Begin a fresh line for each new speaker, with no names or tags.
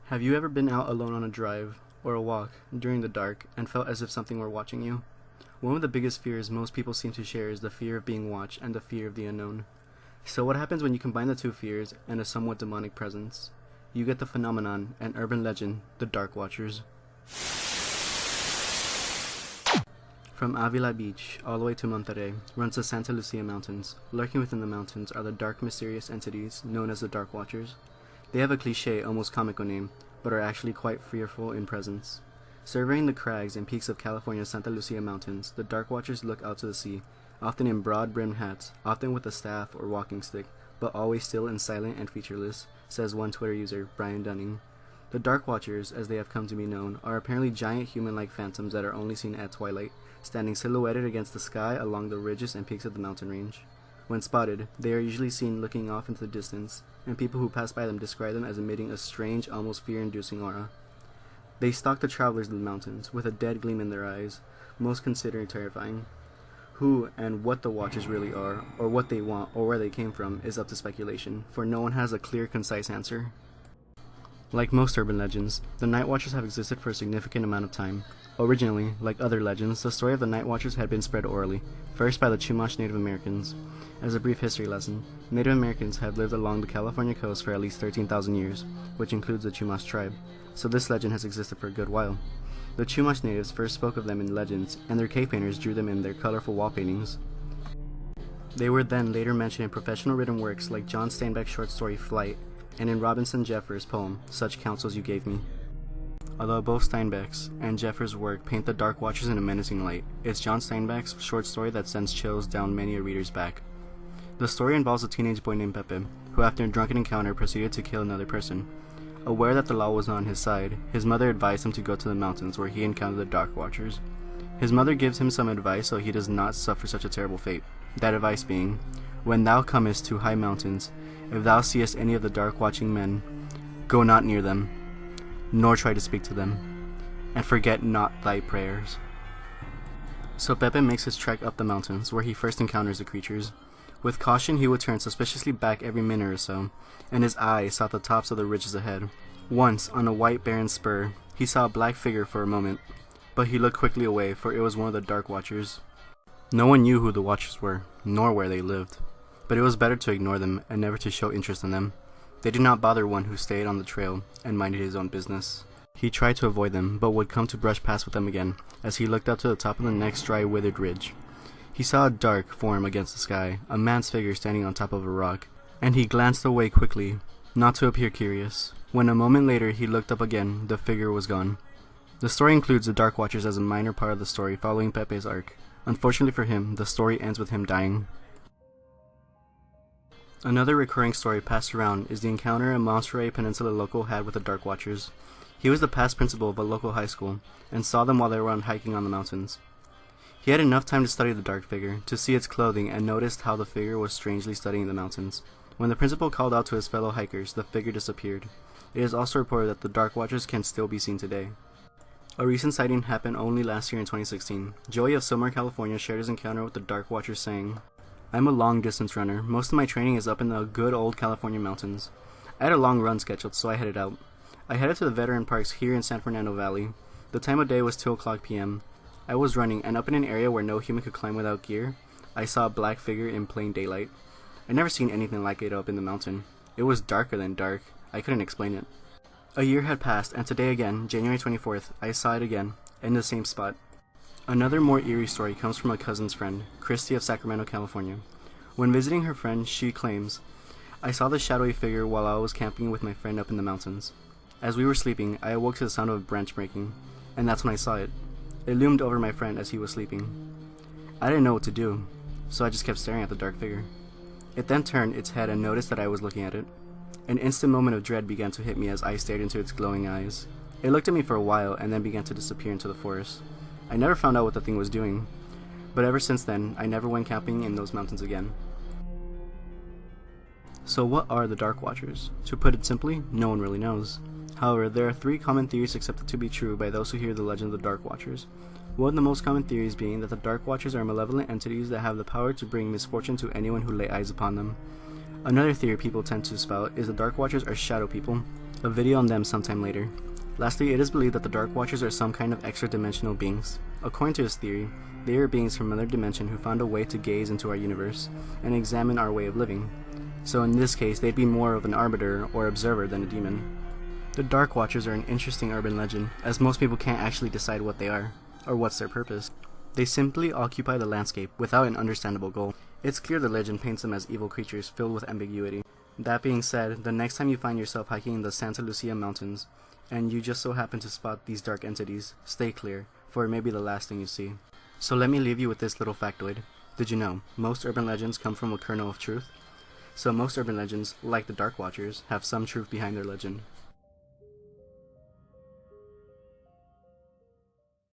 Have you ever been out alone on a drive or a walk during the dark and felt as if something were watching you? One of the biggest fears most people seem to share is the fear of being watched and the fear of the unknown. So what happens when you combine the two fears and a somewhat demonic presence? You get the phenomenon and urban legend, the Dark Watchers. From Avila Beach all the way to Monterrey runs the Santa Lucia Mountains. Lurking within the mountains are the dark, mysterious entities known as the Dark Watchers. They have a cliché, almost comical name, but are actually quite fearful in presence. Surveying the crags and peaks of California's Santa Lucia Mountains, the Dark Watchers look out to the sea, often in broad-brimmed hats, often with a staff or walking stick, but always still and silent and featureless, says one Twitter user, Brian Dunning. The Dark Watchers, as they have come to be known, are apparently giant human-like phantoms that are only seen at twilight, standing silhouetted against the sky along the ridges and peaks of the mountain range. When spotted, they are usually seen looking off into the distance, and people who pass by them describe them as emitting a strange, almost fear-inducing aura. They stalk the travelers of the mountains, with a dead gleam in their eyes, most considered terrifying. Who and what the Watchers really are, or what they want, or where they came from, is up to speculation, for no one has a clear, concise answer. Like most urban legends, the Night Watchers have existed for a significant amount of time. Originally, like other legends, the story of the Night Watchers had been spread orally, first by the Chumash Native Americans. As a brief history lesson, Native Americans have lived along the California coast for at least 13,000 years, which includes the Chumash tribe, so this legend has existed for a good while. The Chumash natives first spoke of them in legends, and their cave painters drew them in their colorful wall paintings. They were then later mentioned in professional written works like John Steinbeck's short story Flight, and in Robinson Jeffers' poem, Such Counsels You Gave Me. Although both Steinbeck's and Jeffers' work paint the Dark Watchers in a menacing light, it's John Steinbeck's short story that sends chills down many a reader's back. The story involves a teenage boy named Pepe, who after a drunken encounter proceeded to kill another person. Aware that the law was not on his side, his mother advised him to go to the mountains where he encountered the Dark Watchers. His mother gives him some advice so he does not suffer such a terrible fate. That advice being, "When thou comest to high mountains, if thou seest any of the dark watching men, go not near them, nor try to speak to them, and forget not thy prayers." So Pepe makes his trek up the mountains, where he first encounters the creatures. With caution he would turn suspiciously back every minute or so, and his eyes sought the tops of the ridges ahead. Once, on a white barren spur, he saw a black figure for a moment, but he looked quickly away, for it was one of the Dark Watchers. No one knew who the Watchers were, nor where they lived, but it was better to ignore them and never to show interest in them. They did not bother one who stayed on the trail and minded his own business. He tried to avoid them, but would come to brush past with them again, as he looked up to the top of the next dry, withered ridge. He saw a dark form against the sky, a man's figure standing on top of a rock, and he glanced away quickly, not to appear curious. When a moment later he looked up again, the figure was gone. The story includes the Dark Watchers as a minor part of the story following Pepe's arc. Unfortunately for him, the story ends with him dying. Another recurring story passed around is the encounter a Monterey Peninsula local had with the Dark Watchers. He was the past principal of a local high school, and saw them while they were on hiking on the mountains. He had enough time to study the dark figure, to see its clothing, and noticed how the figure was strangely studying the mountains. When the principal called out to his fellow hikers, the figure disappeared. It is also reported that the Dark Watchers can still be seen today. A recent sighting happened only last year in 2016. Joey of Silmar, California shared his encounter with the Dark Watchers saying, "I'm a long-distance runner. Most of my training is up in the good old California mountains. I had a long run scheduled, so I headed out. I headed to the veteran parks here in San Fernando Valley. The time of day was 2:00 p.m. I was running, and up in an area where no human could climb without gear, I saw a black figure in plain daylight. I'd never seen anything like it up in the mountain. It was darker than dark. I couldn't explain it. A year had passed, and today again, January 24th, I saw it again, in the same spot." Another more eerie story comes from a cousin's friend, Christy of Sacramento, California. When visiting her friend, she claims, "I saw the shadowy figure while I was camping with my friend up in the mountains. As we were sleeping, I awoke to the sound of a branch breaking, and that's when I saw it. It loomed over my friend as he was sleeping. I didn't know what to do, so I just kept staring at the dark figure. It then turned its head and noticed that I was looking at it. An instant moment of dread began to hit me as I stared into its glowing eyes. It looked at me for a while and then began to disappear into the forest. I never found out what the thing was doing, but ever since then, I never went camping in those mountains again." So what are the Dark Watchers? To put it simply, no one really knows. However, there are three common theories accepted to be true by those who hear the legend of the Dark Watchers. One of the most common theories being that the Dark Watchers are malevolent entities that have the power to bring misfortune to anyone who lay eyes upon them. Another theory people tend to spout is the Dark Watchers are shadow people. A video on them sometime later. Lastly, it is believed that the Dark Watchers are some kind of extra-dimensional beings. According to his theory, they are beings from another dimension who found a way to gaze into our universe and examine our way of living. So in this case, they'd be more of an arbiter or observer than a demon. The Dark Watchers are an interesting urban legend, as most people can't actually decide what they are, or what's their purpose. They simply occupy the landscape without an understandable goal. It's clear the legend paints them as evil creatures filled with ambiguity. That being said, the next time you find yourself hiking in the Santa Lucia Mountains, and you just so happen to spot these dark entities, stay clear, for it may be the last thing you see. So let me leave you with this little factoid. Did you know, most urban legends come from a kernel of truth? So most urban legends, like the Dark Watchers, have some truth behind their legend.